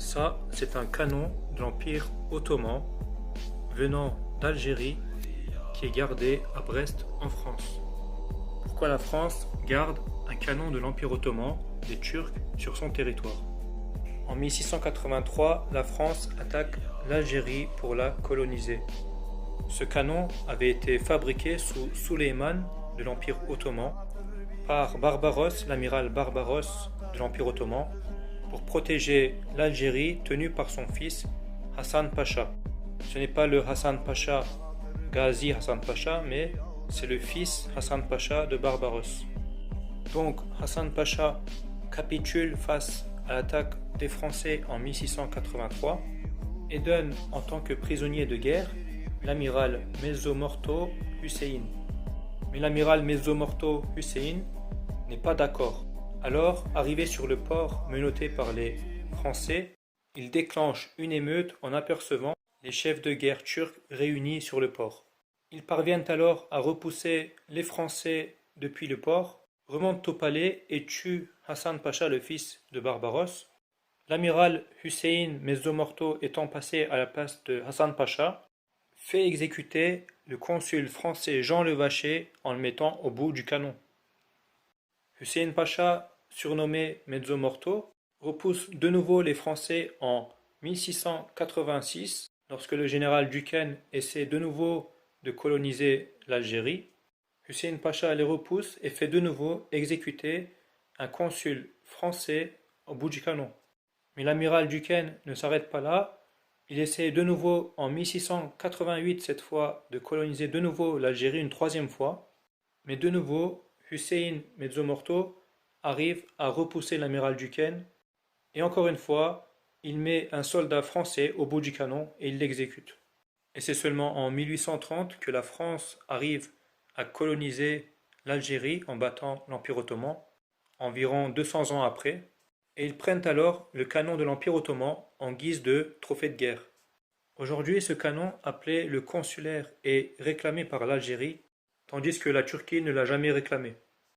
Ça, c'est un canon de l'Empire ottoman venant d'Algérie qui est gardé à Brest en France. Pourquoi la France garde un canon de l'Empire ottoman des Turcs sur son territoire? En 1683, la France attaque l'Algérie pour la coloniser. Ce canon avait été fabriqué sous Suleiman de l'Empire ottoman par Barbaros, l'amiral Barbaros de l'Empire ottoman, pour protéger l'Algérie tenue par son fils Hassan Pacha. Ce n'est pas le Hassan Pacha, Ghazi Hassan Pacha, mais c'est le fils Hassan Pacha de Barbaros. Donc Hassan Pacha capitule face à l'attaque des Français en 1683 et donne en tant que prisonnier de guerre l'amiral Mezzomorto Hussein. Mais l'amiral Mezzomorto Hussein n'est pas d'accord. Alors, arrivé sur le port menotté par les Français, il déclenche une émeute en apercevant les chefs de guerre turcs réunis sur le port. Ils parviennent alors à repousser les Français depuis le port, remontent au palais et tuent Hassan Pacha, le fils de Barbaros. L'amiral Hussein Mezzomorto étant passé à la place de Hassan Pacha, fait exécuter le consul français Jean le Vacher en le mettant au bout du canon. Hussein Pacha, surnommé Mezzomorto, repousse de nouveau les Français en 1686 lorsque le général Duquesne essaie de nouveau de coloniser l'Algérie. Hussein Pacha les repousse et fait de nouveau exécuter un consul français au bout du canon. Mais l'amiral Duquesne ne s'arrête pas là, il essaie de nouveau en 1688 cette fois de coloniser de nouveau l'Algérie une troisième fois, mais de nouveau Hussein Mezzomorto arrive à repousser l'amiral Duquesne et encore une fois il met un soldat français au bout du canon et il l'exécute. Et c'est seulement en 1830 que la France arrive à coloniser l'Algérie en battant l'Empire ottoman, environ 200 ans après, et ils prennent alors le canon de l'Empire ottoman en guise de trophée de guerre. Aujourd'hui, ce canon, appelé le consulaire, est réclamé par l'Algérie, tandis que la Turquie ne l'a jamais réclamé.